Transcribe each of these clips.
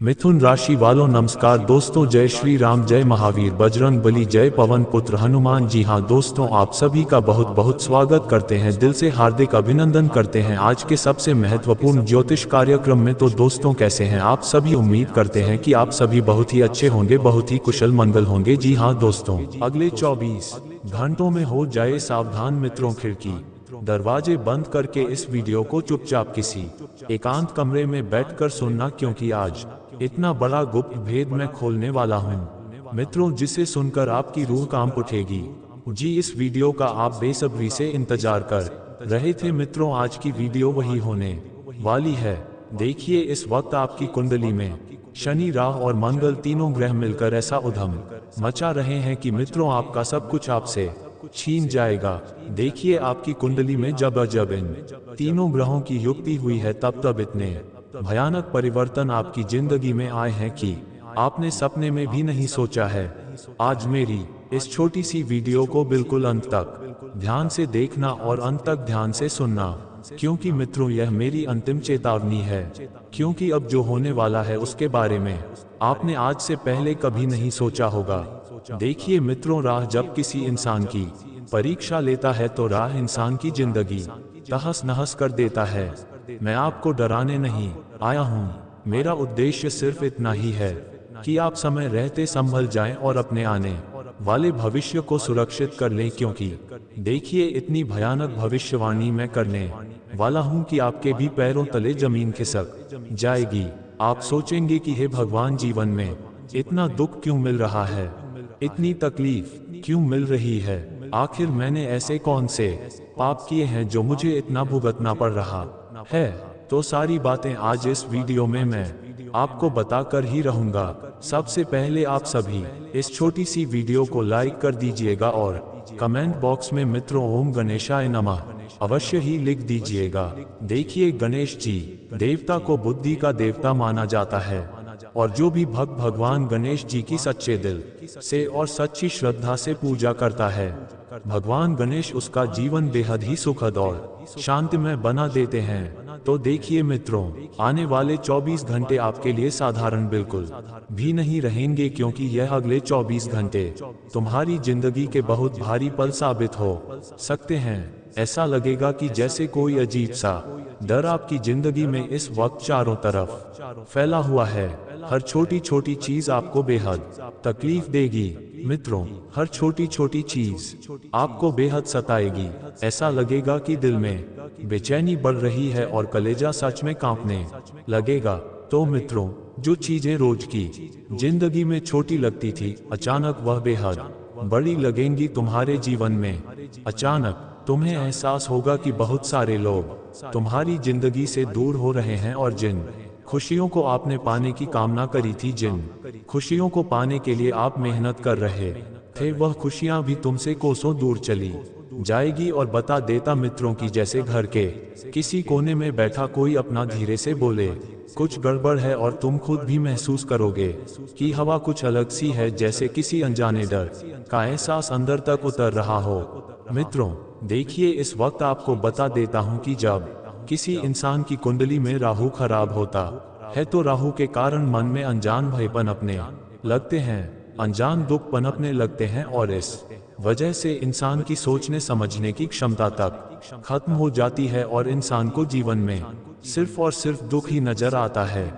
मिथुन राशि वालों नमस्कार दोस्तों, जय श्री राम, जय महावीर बजरंग बली, जय पवन पुत्र हनुमान। जी हाँ दोस्तों, आप सभी का बहुत बहुत स्वागत करते हैं, दिल से हार्दिक अभिनंदन करते हैं आज के सबसे महत्वपूर्ण ज्योतिष कार्यक्रम में। तो दोस्तों कैसे हैं आप सभी? उम्मीद करते हैं कि आप सभी बहुत ही अच्छे होंगे, बहुत ही कुशल मंगल होंगे। जी हाँ दोस्तों, अगले 24 घंटों में हो जाए सावधान मित्रों, खिड़की दरवाजे बंद करके इस वीडियो को चुपचाप किसी एकांत कमरे में बैठकर सुनना, क्योंकि आज इतना बड़ा गुप्त भेद मैं खोलने वाला हूँ मित्रों, जिसे सुनकर आपकी रूह कांप उठेगी। जी, इस वीडियो का आप बेसब्री से इंतजार कर रहे थे मित्रों। आज की वीडियो वही होने वाली है। देखिए, इस वक्त आपकी कुंडली में शनि, राहु और मंगल तीनों ग्रह मिलकर ऐसा उधम मचा रहे हैं कि मित्रों आपका सब कुछ आपसे छीन जाएगा। देखिए, आपकी कुंडली में जब इन तीनों ग्रहों की युक्ति हुई है, तब इतने भयानक परिवर्तन आपकी जिंदगी में आए हैं कि आपने सपने में भी नहीं सोचा है। आज मेरी इस छोटी सी वीडियो को बिल्कुल अंत तक ध्यान से देखना और अंत तक ध्यान से सुनना, क्योंकि मित्रों यह मेरी अंतिम चेतावनी है। क्योंकि अब जो होने वाला है उसके बारे में आपने आज से पहले कभी नहीं सोचा होगा। देखिए मित्रों, राह जब किसी इंसान की परीक्षा लेता है तो राह इंसान की जिंदगी तहस नहस कर देता है। मैं आपको डराने नहीं आया हूँ, मेरा उद्देश्य सिर्फ इतना ही है कि आप समय रहते संभल जाएं और अपने आने वाले भविष्य को सुरक्षित कर लें। क्योंकि देखिए, इतनी भयानक भविष्यवाणी मैं करने वाला हूँ कि आपके भी पैरों तले जमीन खिसक जाएगी। आप सोचेंगे कि हे भगवान, जीवन में इतना दुख क्यों मिल रहा है, इतनी तकलीफ क्यों मिल रही है? आखिर मैंने ऐसे कौन से पाप किए हैं जो मुझे इतना भुगतना पड़ रहा है? तो सारी बातें आज इस वीडियो में मैं आपको बताकर ही रहूंगा। सबसे पहले आप सभी इस छोटी सी वीडियो को लाइक कर दीजिएगा और कमेंट बॉक्स में मित्रों ओम गणेशाय नमः अवश्य ही लिख दीजिएगा। देखिए, गणेश जी देवता को बुद्धि का देवता माना जाता है और जो भी भक्त भगवान गणेश जी की सच्चे दिल से और सच्ची श्रद्धा से पूजा करता है, भगवान गणेश उसका जीवन बेहद ही सुखद और शांतिमय बना देते हैं। तो देखिए मित्रों, आने वाले 24 घंटे आपके लिए साधारण बिल्कुल भी नहीं रहेंगे, क्योंकि यह अगले 24 घंटे तुम्हारी जिंदगी के बहुत भारी पल साबित हो सकते हैं। ऐसा लगेगा कि जैसे कोई अजीब सा डर आपकी जिंदगी में इस वक्त चारों तरफ फैला हुआ है। हर छोटी छोटी चीज आपको बेहद तकलीफ देगी मित्रों, हर छोटी छोटी चीज आपको बेहद सताएगी। ऐसा लगेगा कि दिल में बेचैनी बढ़ रही है और कलेजा सच में कांपने लगेगा। तो मित्रों, जो चीजें रोज की जिंदगी में छोटी लगती थी, अचानक वह बेहद बड़ी लगेंगी तुम्हारे जीवन में। अचानक तुम्हें एहसास होगा कि बहुत सारे लोग तुम्हारी जिंदगी से दूर हो रहे हैं और जिन खुशियों को आपने पाने की कामना करी थी, जिन खुशियों को पाने के लिए आप मेहनत कर रहे थे, वह खुशियां भी तुमसे कोसों दूर चली जाएगी। और बता देता मित्रों की जैसे घर के किसी कोने में बैठा कोई अपना धीरे से बोले कुछ गड़बड़ है, और तुम खुद भी महसूस करोगे कि हवा कुछ अलग सी है, जैसे किसी अनजाने डर का एहसास अंदर तक उतर रहा हो। मित्रों देखिए, इस वक्त आपको बता देता हूँ कि जब किसी इंसान की कुंडली में राहु खराब होता है तो राहु के कारण मन में अनजान भय पनपने लगते हैं, अनजान दुख पनपने लगते हैं, और इस वजह से इंसान की सोचने समझने की क्षमता तक खत्म हो जाती है और इंसान को जीवन में सिर्फ और सिर्फ दुख ही नजर आता है।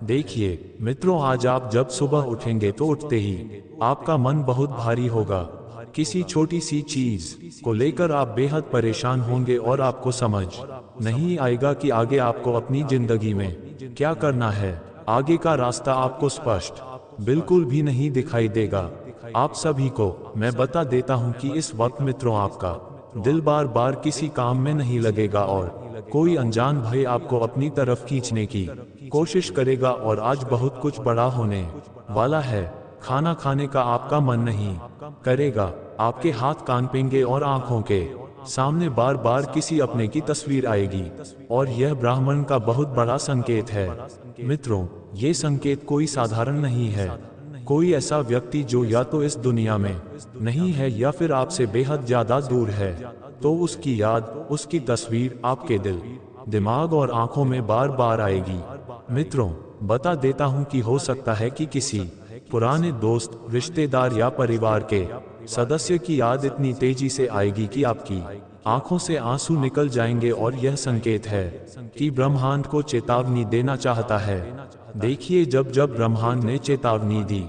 देखिए मित्रों, आज आप जब सुबह उठेंगे तो उठते ही आपका मन बहुत भारी होगा। किसी छोटी सी चीज को लेकर आप बेहद परेशान होंगे और आपको समझ नहीं आएगा कि आगे आपको अपनी जिंदगी में क्या करना है। आगे का रास्ता आपको स्पष्ट बिल्कुल भी नहीं दिखाई देगा। आप सभी को मैं बता देता हूं कि इस वक्त मित्रों आपका दिल बार बार किसी काम में नहीं लगेगा और कोई अनजान भय आपको अपनी तरफ खींचने की कोशिश करेगा। और आज बहुत कुछ बड़ा होने वाला है। खाना खाने का आपका मन नहीं करेगा, आपके हाथ कांपेंगे और आंखों के सामने बार बार किसी अपने की तस्वीर आएगी, और यह ब्राह्मण का बहुत बड़ा संकेत है। मित्रों, ये संकेत कोई साधारण नहीं है। कोई ऐसा व्यक्ति जो या तो इस दुनिया में नहीं है या फिर आपसे बेहद ज्यादा दूर है, तो उसकी याद, उसकी तस्वीर आपके दिल, दिमाग और आंखों में बार बार आएगी। मित्रों, बता देता हूँ कि हो सकता है कि किसी पुराने दोस्त, रिश्तेदार या परिवार के सदस्य की याद इतनी तेजी से आएगी कि आपकी आंखों से आंसू निकल जाएंगे, और यह संकेत है कि ब्रह्मांड को चेतावनी देना चाहता है। देखिए, जब जब ब्रह्मांड ने चेतावनी दी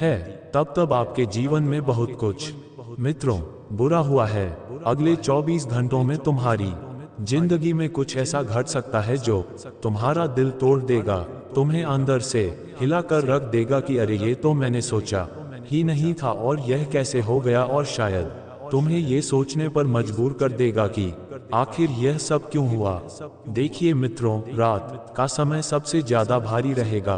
है, तब तब आपके जीवन में बहुत कुछ मित्रों बुरा हुआ है। अगले 24 घंटों में तुम्हारी जिंदगी में कुछ ऐसा घट सकता है जो तुम्हारा दिल तोड़ देगा, तुम्हें अंदर से हिलाकर रख देगा कि अरे ये तो मैंने सोचा ही नहीं था और यह कैसे हो गया, और शायद तुम्हें ये सोचने पर मजबूर कर देगा कि आखिर यह सब क्यों हुआ। देखिए मित्रों, रात का समय सबसे ज्यादा भारी रहेगा।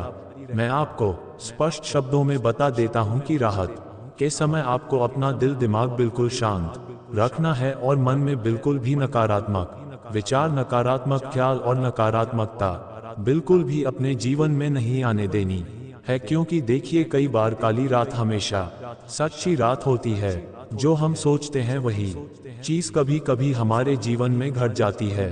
मैं आपको स्पष्ट शब्दों में बता देता हूं कि रात के समय आपको अपना दिल दिमाग बिल्कुल शांत रखना है और मन में बिल्कुल भी नकारात्मक विचार, नकारात्मक ख्याल और नकारात्मकता बिल्कुल भी अपने जीवन में नहीं आने देनी है। क्योंकि देखिए, कई बार काली रात हमेशा सच्ची रात होती है। जो हम सोचते हैं वही चीज कभी कभी हमारे जीवन में घट जाती है।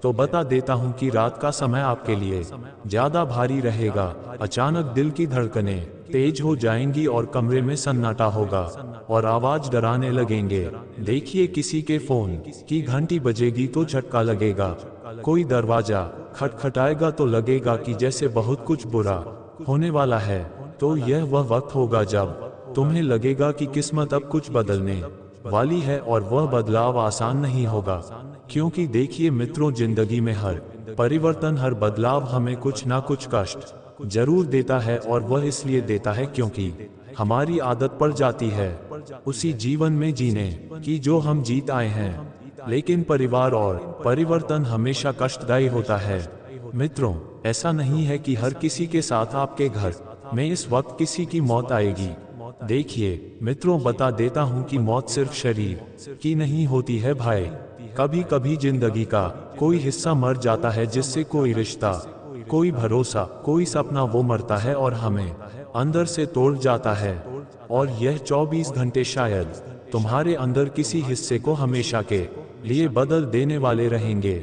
तो बता देता हूं कि रात का समय आपके लिए ज्यादा भारी रहेगा। अचानक दिल की धड़कनें तेज हो जाएंगी और कमरे में सन्नाटा होगा और आवाज डराने लगेंगे। देखिए, किसी के फोन की घंटी बजेगी तो झटका लगेगा, कोई दरवाजा खटखटाएगा तो लगेगा कि जैसे बहुत कुछ बुरा होने वाला है। तो यह वह वक्त होगा जब तुम्हें लगेगा कि किस्मत अब कुछ बदलने वाली है, और वह बदलाव आसान नहीं होगा। क्योंकि देखिए मित्रों, जिंदगी में हर परिवर्तन, हर बदलाव हमें कुछ ना कुछ कष्ट जरूर देता है, और वह इसलिए देता है क्योंकि हमारी आदत पड़ जाती है उसी जीवन में जीने की जो हम जीत आए हैं। लेकिन परिवार और परिवर्तन हमेशा कष्टदायी होता है। मित्रों, ऐसा नहीं है कि हर किसी के साथ आपके घर में इस वक्त किसी की मौत आएगी। देखिए मित्रों, बता देता हूं कि मौत सिर्फ शरीर की नहीं होती है भाई। कभी कभी जिंदगी का कोई हिस्सा मर जाता है, जिससे कोई रिश्ता, कोई भरोसा, कोई सपना वो मरता है और हमें अंदर से तोड़ जाता है। और यह 24 घंटे शायद तुम्हारे अंदर किसी हिस्से को हमेशा के लिए बदल देने वाले रहेंगे।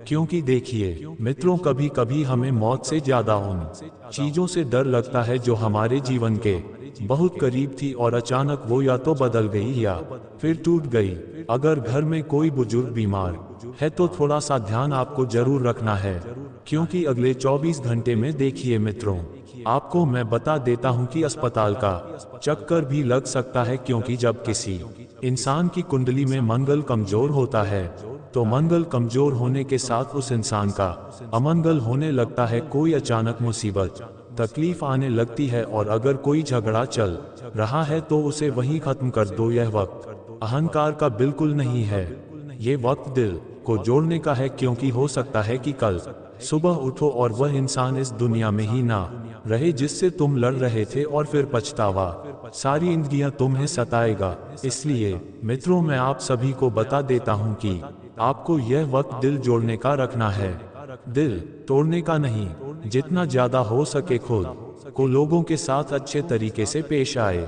क्योंकि देखिए मित्रों, कभी कभी हमें मौत से ज्यादा उन चीजों से डर लगता है जो हमारे जीवन के बहुत करीब थी और अचानक वो या तो बदल गई या फिर टूट गई। अगर घर में कोई बुजुर्ग बीमार है तो थोड़ा सा ध्यान आपको जरूर रखना है, क्योंकि अगले 24 घंटे में देखिए मित्रों, आपको मैं बता देता हूं कि अस्पताल का चक्कर भी लग सकता है। क्योंकि जब किसी इंसान की कुंडली में मंगल कमजोर होता है, तो मंगल कमजोर होने के साथ उस इंसान का अमंगल होने लगता है। कोई अचानक मुसीबत, तकलीफ आने लगती है, और अगर कोई झगड़ा चल रहा है तो उसे वहीं खत्म कर दो। यह वक्त अहंकार का बिल्कुल नहीं है, ये वक्त दिल को जोड़ने का है। क्योंकि हो सकता है कि कल सुबह उठो और वह इंसान इस दुनिया में ही ना रहे जिससे तुम लड़ रहे थे, और फिर पछतावा सारी जिंदगियां तुम्हें सताएगा। इसलिए मित्रों, मैं आप सभी को बता देता हूं कि आपको यह वक्त दिल जोड़ने का रखना है, दिल तोड़ने का नहीं। जितना ज्यादा हो सके खुद को लोगों के साथ अच्छे तरीके से पेश आए।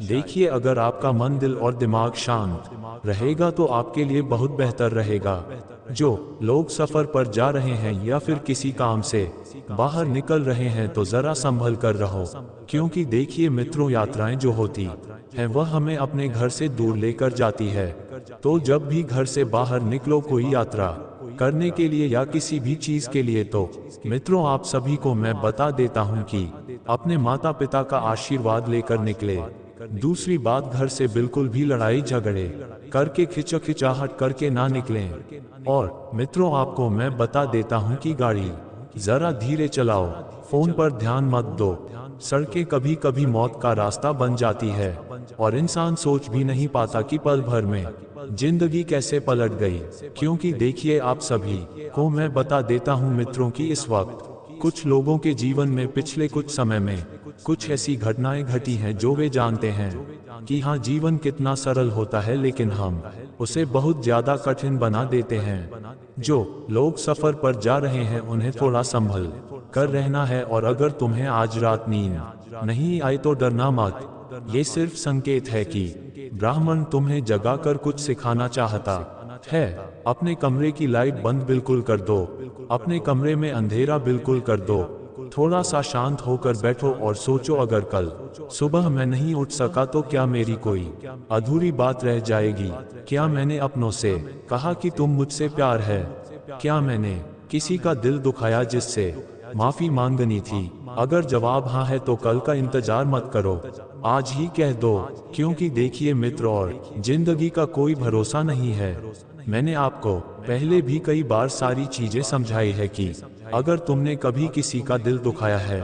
देखिए, अगर आपका मन, दिल और दिमाग शांत रहेगा तो आपके लिए बहुत बेहतर रहेगा। जो लोग सफर पर जा रहे हैं या फिर किसी काम से बाहर निकल रहे हैं तो जरा संभल कर रहो। क्योंकि देखिए मित्रों, यात्राएं जो होती है वह हमें अपने घर से दूर लेकर जाती है। तो जब भी घर से बाहर निकलो कोई यात्रा करने के लिए या किसी भी चीज के लिए, तो मित्रों आप सभी को मैं बता देता हूं कि अपने माता पिता का आशीर्वाद लेकर निकले। दूसरी बात, घर से बिल्कुल भी लड़ाई झगड़े करके, खिंचाहट करके ना निकलें। और मित्रों, आपको मैं बता देता हूं कि गाड़ी जरा धीरे चलाओ, फोन पर ध्यान मत दो। सड़कें कभी कभी मौत का रास्ता बन जाती है और इंसान सोच भी नहीं पाता कि पल भर में जिंदगी कैसे पलट गई। क्योंकि देखिए, आप सभी को मैं बता देता हूं मित्रों कि इस वक्त कुछ लोगों के जीवन में पिछले कुछ समय में कुछ ऐसी घटनाएं घटी हैं जो वे जानते हैं कि हाँ, जीवन कितना सरल होता है, लेकिन हम उसे बहुत ज्यादा कठिन बना देते हैं। जो लोग सफर पर जा रहे हैं उन्हें थोड़ा संभल कर रहना है, और अगर तुम्हें आज रात नींद नहीं आई तो डरना मत। ये सिर्फ संकेत है कि ब्राह्मण तुम्हें जगाकर कुछ सिखाना चाहता है। अपने कमरे की लाइट बंद बिल्कुल कर दो, अपने कमरे में अंधेरा बिल्कुल कर दो, थोड़ा सा शांत होकर बैठो और सोचो, अगर कल सुबह मैं नहीं उठ सका तो क्या मेरी कोई अधूरी बात रह जाएगी? क्या मैंने अपनों से कहा कि तुम मुझसे प्यार है? क्या मैंने किसी का दिल दुखाया जिससे माफी मांगनी थी? अगर जवाब हाँ है तो कल का इंतजार मत करो, आज ही कह दो। क्योंकि देखिए मित्र, और जिंदगी का कोई भरोसा नहीं है। मैंने आपको पहले भी कई बार सारी चीजें समझाई है कि अगर तुमने कभी किसी का दिल दुखाया है,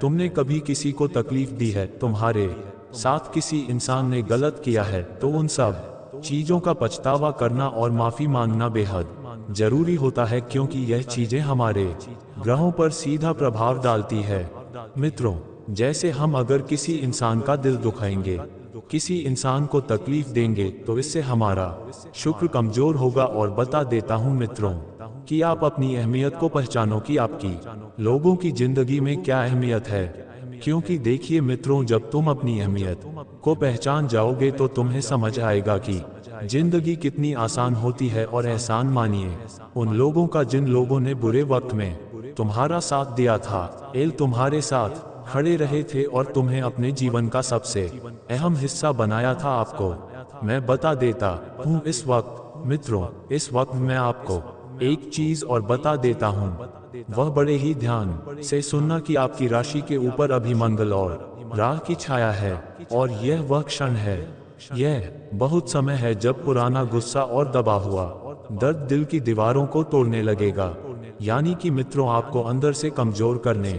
तुमने कभी किसी को तकलीफ दी है, तुम्हारे साथ किसी इंसान ने गलत किया है, तो उन सब चीजों का पछतावा करना और माफी मांगना बेहद जरूरी होता है, क्योंकि यह चीजें हमारे ग्रहों पर सीधा प्रभाव डालती है। मित्रों, जैसे हम अगर किसी इंसान का दिल दुखाएंगे, किसी इंसान को तकलीफ देंगे, तो इससे हमारा शुक्र कमजोर होगा। और बता देता हूं मित्रों कि आप अपनी अहमियत को पहचानो कि आपकी लोगों की जिंदगी में क्या अहमियत है। क्योंकि देखिए मित्रों, जब तुम अपनी अहमियत को पहचान जाओगे तो तुम्हें समझ आएगा कि जिंदगी कितनी आसान होती है। और एहसान मानिए उन लोगों का जिन लोगों ने बुरे वक्त में तुम्हारा साथ दिया था, तुम्हारे साथ खड़े रहे थे और तुम्हें अपने जीवन का सबसे अहम हिस्सा बनाया था। आपको मैं बता देता हूँ इस वक्त मित्रों, इस वक्त मैं आपको एक चीज और बता देता हूँ, वह बड़े ही ध्यान से सुनना कि आपकी राशि के ऊपर अभी मंगल और राह की छाया है। और यह वह क्षण है, यह बहुत समय है जब पुराना गुस्सा और दबा हुआ दर्द दिल की दीवारों को तोड़ने लगेगा। यानी कि मित्रों, आपको अंदर से कमजोर करने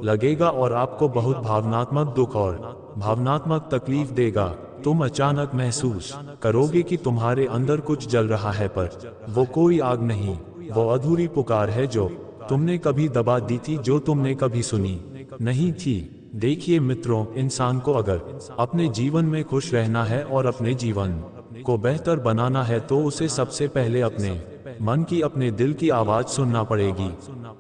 लगेगा और आपको बहुत भावनात्मक दुख और भावनात्मक तकलीफ देगा। तुम अचानक महसूस करोगे कि तुम्हारे अंदर कुछ जल रहा है, पर वो कोई आग नहीं, वो अधूरी पुकार है जो तुमने कभी दबा दी थी, जो तुमने कभी सुनी नहीं थी। देखिए मित्रों, इंसान को अगर अपने जीवन में खुश रहना है और अपने जीवन को बेहतर बनाना है, तो उसे सबसे पहले अपने मन की, अपने दिल की आवाज सुनना पड़ेगी।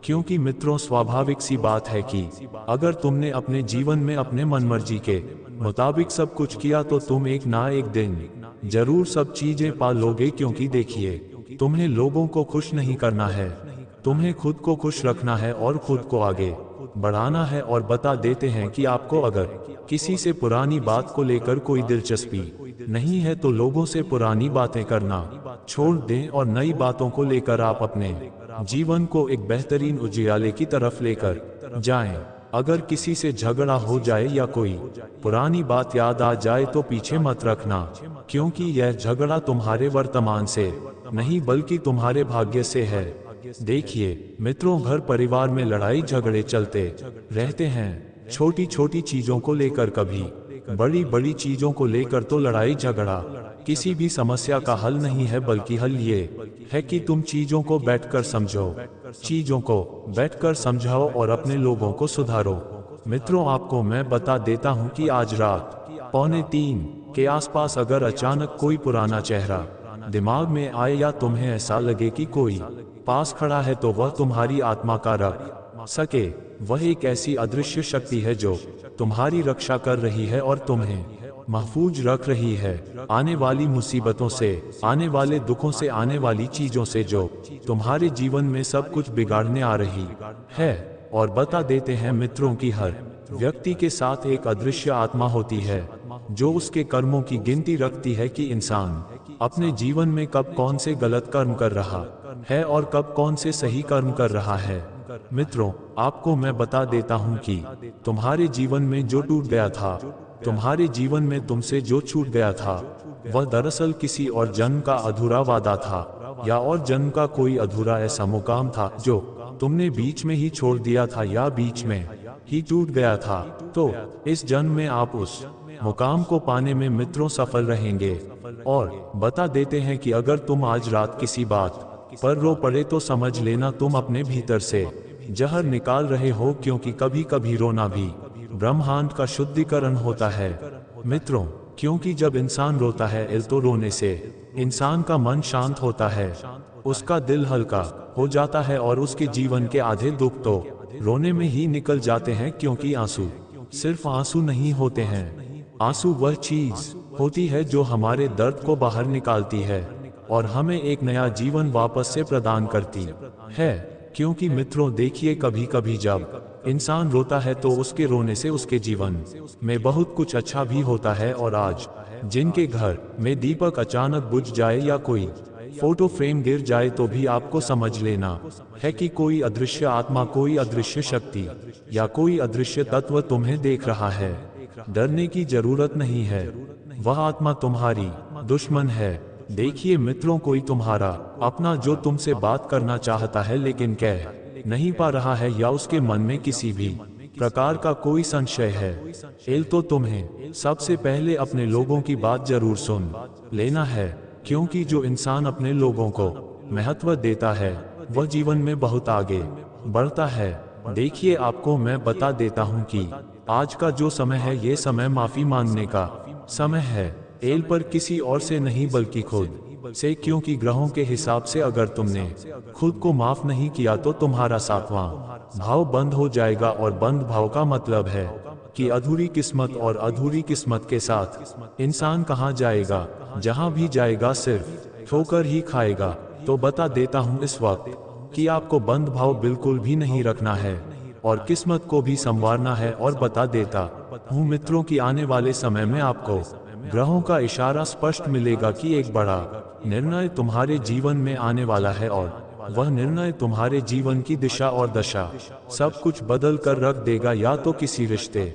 क्योंकि मित्रों, स्वाभाविक सी बात है कि अगर तुमने अपने जीवन में अपने मनमर्जी के मुताबिक सब कुछ किया, तो तुम एक ना एक दिन जरूर सब चीजें पा लोगे। क्योंकि देखिए, तुम्हें लोगों को खुश नहीं करना है, तुम्हें खुद को खुश रखना है और खुद को आगे बढ़ाना है। और बता देते हैं कि आपको अगर किसी से पुरानी बात को लेकर कोई दिलचस्पी नहीं है, तो लोगों से पुरानी बातें करना छोड़ दें और नई बातों को लेकर आप अपने जीवन को एक बेहतरीन उजियाले की तरफ लेकर जाएं। अगर किसी से झगड़ा हो जाए या कोई पुरानी बात याद आ जाए, तो पीछे मत रखना, क्योंकि यह झगड़ा तुम्हारे वर्तमान से नहीं बल्कि तुम्हारे भाग्य से है। देखिए मित्रों, घर परिवार में लड़ाई झगड़े चलते रहते हैं, छोटी छोटी चीजों को लेकर, कभी बड़ी बड़ी चीजों को लेकर। तो लड़ाई झगड़ा किसी भी समस्या का हल नहीं है, बल्कि हल ये है कि तुम चीजों को बैठकर समझो, चीजों को बैठकर समझाओ और अपने लोगों को सुधारो। मित्रों, आपको मैं बता देता हूं कि आज रात 2:45 के आसपास अगर अचानक कोई पुराना चेहरा दिमाग में आए या तुम्हें ऐसा लगे कि कोई पास खड़ा है, तो वह तुम्हारी आत्मा का रख सके। वह एक ऐसी अदृश्य शक्ति है जो तुम्हारी रक्षा कर रही है और तुम्हें महफूज रख रही है आने वाली मुसीबतों से, आने वाले दुखों से, आने वाली चीजों से जो तुम्हारे जीवन में सब कुछ बिगाड़ने आ रही है। और बता देते हैं मित्रों की हर व्यक्ति के साथ एक अदृश्य आत्मा होती है जो उसके कर्मों की गिनती रखती है कि इंसान अपने जीवन में कब कौन से गलत कर्म कर रहा है और कब कौन से सही कर्म कर रहा है। मित्रों, आपको मैं बता देता हूं कि तुम्हारे जीवन में जो टूट गया था, तुम्हारे जीवन में तुमसे जो छूट गया था, वह दरअसल किसी और जन्म का अधूरा वादा था, या और जन्म का कोई अधूरा ऐसा मुकाम था जो तुमने बीच में ही छोड़ दिया था या बीच में ही टूट गया था। तो इस जन्म में आप उस मुकाम को पाने में मित्रों सफल रहेंगे। और बता देते हैं कि अगर तुम आज रात किसी बात पर रो पड़े, तो समझ लेना तुम अपने भीतर से जहर निकाल रहे हो, क्योंकि कभी कभी रोना भी ब्रह्मांड का शुद्धिकरण होता है। मित्रों, क्योंकि जब इंसान रोता है, तो रोने से इंसान का मन शांत होता है, उसका दिल हल्का हो जाता है और उसके जीवन के आधे दुख तो रोने में ही निकल जाते हैं। क्योंकि आंसू सिर्फ आंसू नहीं होते हैं, आंसू वह चीज होती है जो हमारे दर्द को बाहर निकालती है और हमें एक नया जीवन वापस से प्रदान करती है। क्योंकि मित्रों देखिए, कभी कभी जब इंसान रोता है तो उसके रोने से उसके जीवन में बहुत कुछ अच्छा भी होता है। और आज जिनके घर में दीपक अचानक बुझ जाए या कोई फोटो फ्रेम गिर जाए तो भी आपको समझ लेना है कि कोई अदृश्य आत्मा, कोई अदृश्य शक्ति या कोई अदृश्य तत्व तुम्हें देख रहा है। डरने की जरूरत नहीं है, वह आत्मा तुम्हारी दुश्मन है। देखिए मित्रों, कोई तुम्हारा अपना जो तुमसे बात करना चाहता है लेकिन कह नहीं पा रहा है, या उसके मन में किसी भी प्रकार का कोई संशय है, तो तुम्हें सबसे पहले अपने लोगों की बात जरूर सुन लेना है, क्योंकि जो इंसान अपने लोगों को महत्व देता है वह जीवन में बहुत आगे बढ़ता है। देखिए, आपको मैं बता देता हूं कि आज का जो समय है ये समय माफी मांगने का समय है, पर किसी और से नहीं बल्कि खुद से, क्योंकि ग्रहों के हिसाब से अगर तुमने खुद को माफ नहीं किया तो तुम्हारा सातवां भाव बंद हो जाएगा, और बंद भाव का मतलब है कि अधूरी किस्मत, और अधूरी किस्मत के साथ इंसान कहाँ जाएगा, जहाँ भी जाएगा सिर्फ ठोकर ही खाएगा। तो बता देता हूँ इस वक्त कि आपको बंद भाव बिल्कुल भी नहीं रखना है और किस्मत को भी संवारना है। और बता देता हूँ मित्रों कि आने वाले समय में आपको ग्रहों का इशारा स्पष्ट मिलेगा कि एक बड़ा निर्णय तुम्हारे जीवन में आने वाला है, और वह निर्णय तुम्हारे जीवन की दिशा और दशा सब कुछ बदल कर रख देगा। या तो किसी रिश्ते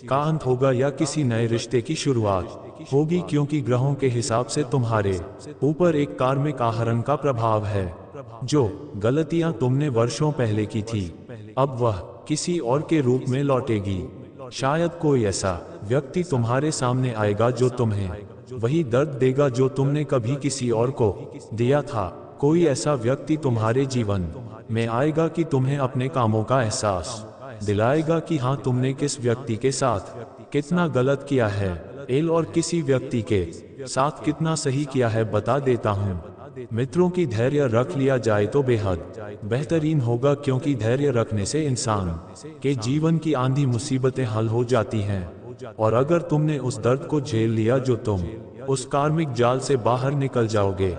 का अंत होगा या किसी नए रिश्ते की शुरुआत होगी, क्योंकि ग्रहों के हिसाब से तुम्हारे ऊपर एक कार्मिक आहरण का प्रभाव है। जो गलतियां तुमने वर्षों पहले की थी अब वह किसी और के रूप में लौटेगी। शायद कोई ऐसा व्यक्ति तुम्हारे सामने आएगा जो तुम्हें वही दर्द देगा जो तुमने कभी किसी और को दिया था। कोई ऐसा व्यक्ति तुम्हारे जीवन में आएगा कि तुम्हें अपने कामों का एहसास दिलाएगा कि हाँ, तुमने किस व्यक्ति के साथ कितना गलत किया है, और किसी व्यक्ति के साथ कितना सही किया है। बता देता हूँ मित्रों की धैर्य रख लिया जाए तो बेहद बेहतरीन होगा, क्योंकि धैर्य रखने से इंसान के जीवन की आंधी मुसीबतें हल हो जाती हैं। और अगर तुमने उस दर्द को झेल लिया जो तुम उस कार्मिक जाल से बाहर निकल जाओगे,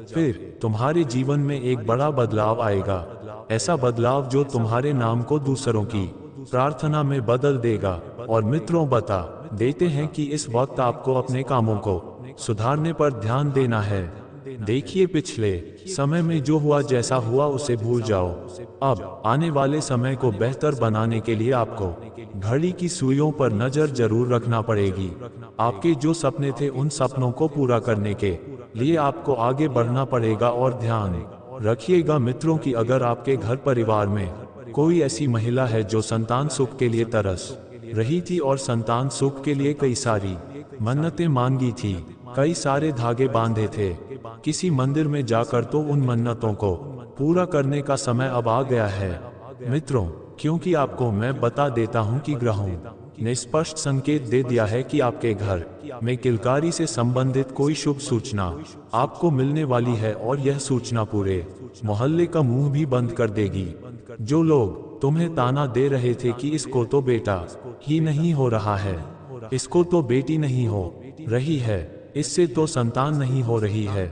फिर तुम्हारे जीवन में एक बड़ा बदलाव आएगा, ऐसा बदलाव जो तुम्हारे नाम को दूसरों की प्रार्थना में बदल देगा। और मित्रों, बता देते हैं कि इस वक्त आपको अपने कामों को सुधारने पर ध्यान देना है। देखिए, पिछले समय में जो हुआ, जैसा हुआ उसे भूल जाओ। अब आने वाले समय को बेहतर बनाने के लिए आपको घड़ी की सुइयों पर नजर जरूर रखना पड़ेगी। आपके जो सपने थे उन सपनों को पूरा करने के लिए आपको आगे बढ़ना पड़ेगा। और ध्यान रखिएगा मित्रों कि अगर आपके घर परिवार में कोई ऐसी महिला है जो संतान सुख के लिए तरस रही थी और संतान सुख के लिए कई सारी मन्नतें मांगी थी, कई सारे धागे बांधे थे किसी मंदिर में जाकर, तो उन मन्नतों को पूरा करने का समय अब आ गया है मित्रों। क्योंकि आपको मैं बता देता हूं कि ग्रहों ने स्पष्ट संकेत दे दिया है कि आपके घर में किलकारी से संबंधित कोई शुभ सूचना आपको मिलने वाली है, और यह सूचना पूरे मोहल्ले का मुंह भी बंद कर देगी। जो लोग तुम्हें ताना दे रहे थे कि इसको तो बेटा ही नहीं हो रहा है, इसको तो बेटी नहीं हो रही है, इससे तो संतान नहीं हो रही है,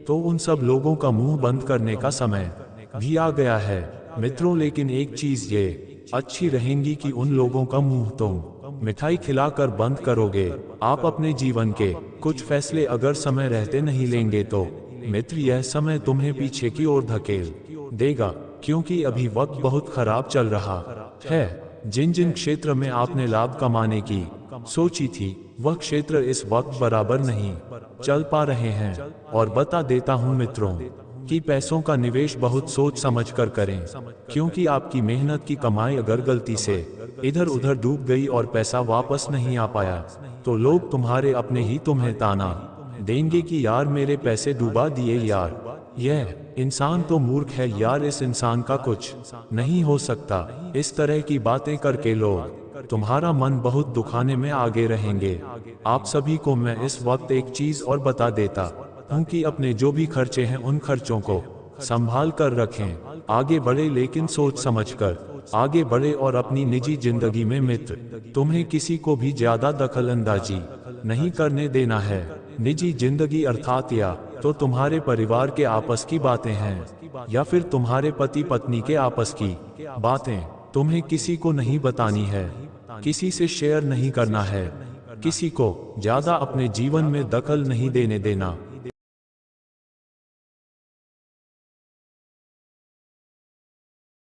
तो उन सब लोगों का मुंह बंद करने का समय भी आ गया है मित्रों। लेकिन एक चीज ये अच्छी रहेगी कि उन लोगों का मुंह तुम मिठाई खिलाकर बंद करोगे। आप अपने जीवन के कुछ फैसले अगर समय रहते नहीं लेंगे तो मित्र, यह समय तुम्हें पीछे की ओर धकेल देगा, क्योंकि अभी वक्त बहुत खराब चल रहा है। जिन जिन क्षेत्र में आपने लाभ कमाने की सोची थी वह क्षेत्र इस वक्त बराबर नहीं चल पा रहे हैं। और बता देता हूं मित्रों कि पैसों का निवेश बहुत सोच समझ कर करें, क्योंकि आपकी मेहनत की कमाई अगर गलती से इधर उधर डूब गई और पैसा वापस नहीं आ पाया, तो लोग तुम्हारे अपने ही तुम्हें ताना देंगे कि यार मेरे पैसे डुबा दिए, यार यह इंसान तो मूर्ख है, यार इस इंसान का कुछ नहीं हो सकता। इस तरह की बातें करके लोग तुम्हारा मन बहुत दुखाने में आगे रहेंगे। आप सभी को मैं इस वक्त एक चीज और बता देता हूं कि अपने जो भी खर्चे हैं उन खर्चों को संभाल कर रखें। आगे बढ़े लेकिन सोच समझकर आगे बढ़े, और अपनी निजी जिंदगी में मित्र तुम्हें किसी को भी ज्यादा दखल अंदाजी नहीं करने देना है। निजी जिंदगी अर्थात या तो तुम्हारे परिवार के आपस की बातें हैं, या फिर तुम्हारे पति पत्नी के आपस की बातें। तुम्हें किसी को नहीं बतानी है, किसी से शेयर नहीं करना है, किसी को ज्यादा अपने जीवन में दखल नहीं देने देना।